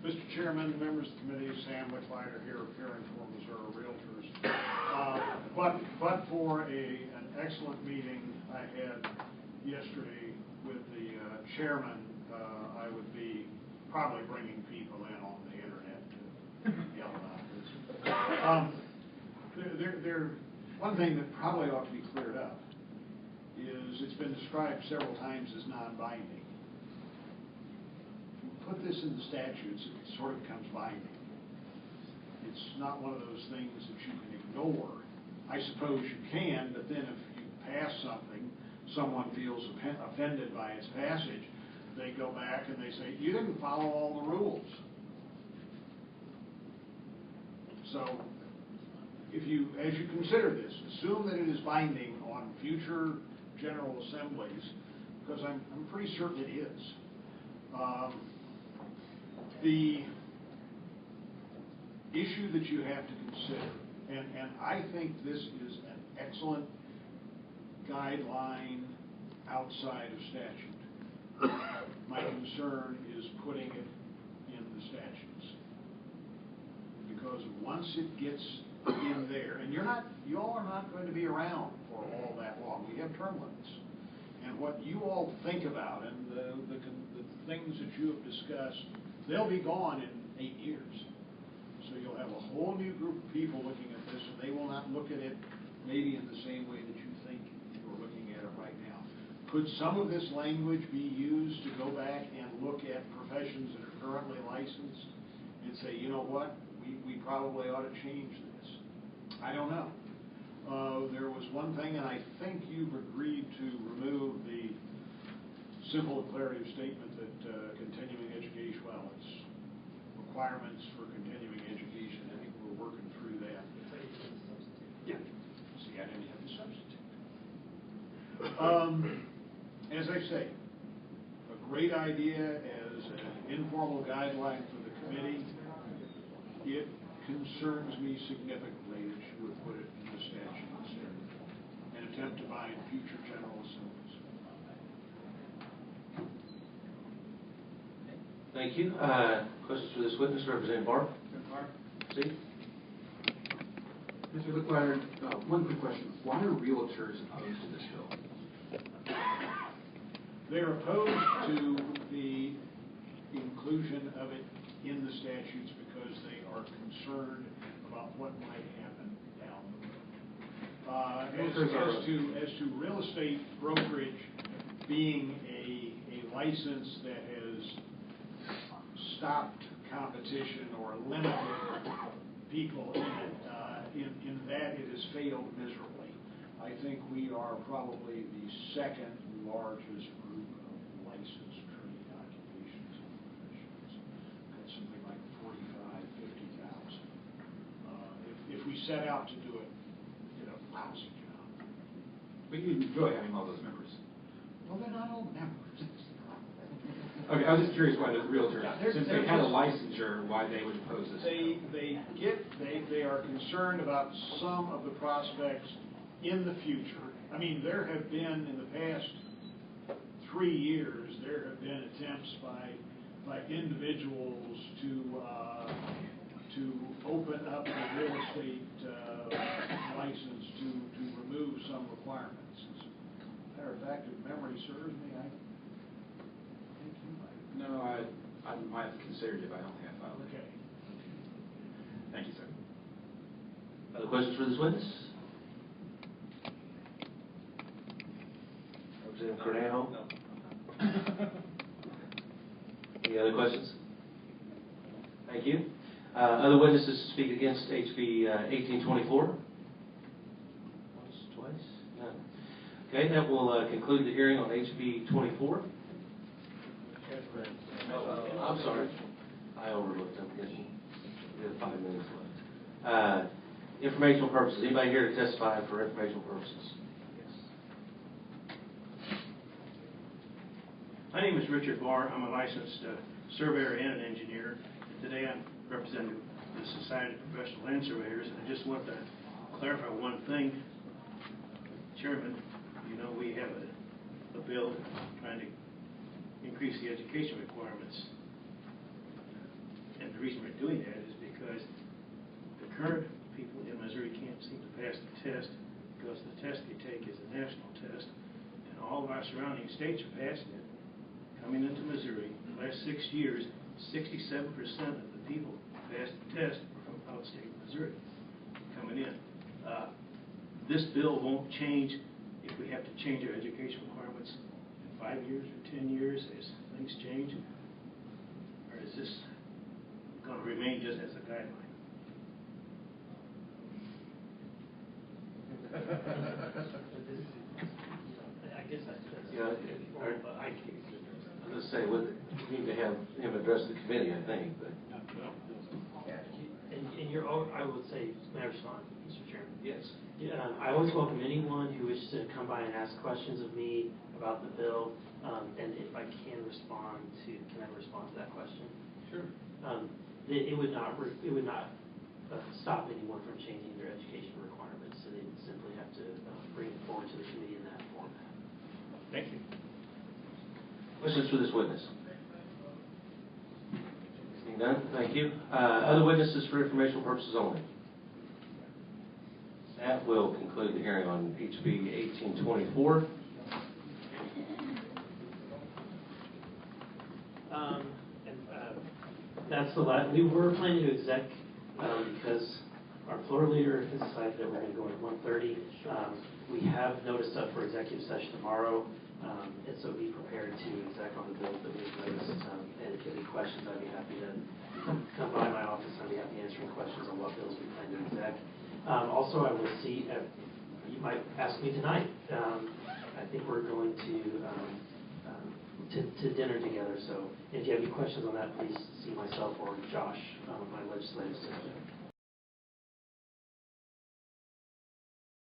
Mr. Chairman, members of the committee, Sam Licklider here, appearing for Missouri Realtors. But for an excellent meeting I had yesterday with the chairman, I would be probably bringing people in on the internet to yell about this. One thing that probably ought to be cleared up is it's been described several times as non-binding. Put this in the statutes, it sort of becomes binding. It's not one of those things that you can ignore. I suppose you can, but then if you pass something, someone feels offended by its passage, they go back and they say, you didn't follow all the rules. So, if you, as you consider this, assume that it is binding on future General Assemblies, because I'm pretty certain it is. The issue that you have to consider, and I think this is an excellent guideline outside of statute. My concern is putting it in the statutes, because once it gets in there, and you all are not going to be around for all that long. We have term limits, and what you all think about and the things that you have discussed, they'll be gone in 8 years. So you'll have a whole new group of people looking at this, and they will not look at it maybe in the same way that you think you're looking at it right now. Could some of this language be used to go back and look at professions that are currently licensed and say, you know what, we probably ought to change this? I don't know. There was one thing, and I think you've agreed to remove the simple declarative statement that continuing education, well, it's requirements for continuing education. I think we're working through that. Yeah. See, I didn't have the substitute. As I say, a great idea as an informal guideline for the committee. It concerns me significantly that you would put it in the statutes and attempt to bind future General Assemblies. Thank you. Questions for this witness, Representative Barr? See? Mr. Licklider, one quick question. Why are realtors opposed to this bill? They're opposed to the inclusion of it in the statutes because they are concerned about what might happen down the road. As to real estate brokerage being a license that has stopped competition or limited people in it, in that it has failed miserably. I think we are probably the second largest group of licensed trade occupations and professions. Got something like 45,000 to 50,000. If we set out to do it, did a lousy job. But you enjoy having all those members. Well, they're not all members. Okay, I was just curious why the realtor, since they had a licensure, why they would oppose this. They are concerned about some of the prospects in the future. I mean, there have been in the past 3 years, there have been attempts by individuals to open up the real estate license to remove some requirements. As a matter of fact, if memory serves me, I think you might. No, I might have considered it, but I don't think I filed it. Okay. Thank you, sir. Other questions for this witness? Representative Cornejo? No. Any other questions? Thank you. Other witnesses to speak against HB 1824? Once, twice? None. Okay, that will conclude the hearing on HB 24. I'm sorry. I overlooked them. We have 5 minutes left. Informational purposes. Anybody here to testify for informational purposes? My name is Richard Barr. I'm a licensed surveyor and an engineer. Today I'm representing the Society of Professional Land Surveyors. I just want to clarify one thing. Chairman, you know we have a bill trying to increase the education requirements. reason we're doing that is because the current people in Missouri can't seem to pass the test because the test they take is a national test, and all of our surrounding states are passing it. Coming into Missouri, the last 6 years, 67% of the people who passed the test were from outstate Missouri coming in. This bill won't change if we have to change our education requirements in 5 years or 10 years as things change, or is this going to remain just as a guideline? I guess that's. Yeah, I was going to say, we need to have him address the committee, I think, but. And you're, I would say, may I respond, Mr. Chairman? Yes. Yeah, I always welcome anyone who wishes to come by and ask questions of me about the bill, and if I can I respond to that question? Sure. It would not stop anyone from changing their education requirements, so they would simply have to bring it forward to the committee in that format. Thank you. Questions for this witness? Seeing none, thank you. Other witnesses for informational purposes only. That will conclude the hearing on HB 1824. That's the last. We were planning to exec because our floor leader has decided that we're going to go at 1:30. We have noticed up for executive session tomorrow, and so be prepared to exec on the bills that we've noticed. And if you have any questions, I'd be happy to come by my office. I'd be happy answering questions on what bills we plan to exec. Also, I will see, you might ask me tonight, I think we're going to dinner together, so if you have any questions on that, please see myself or Josh, my legislative assistant.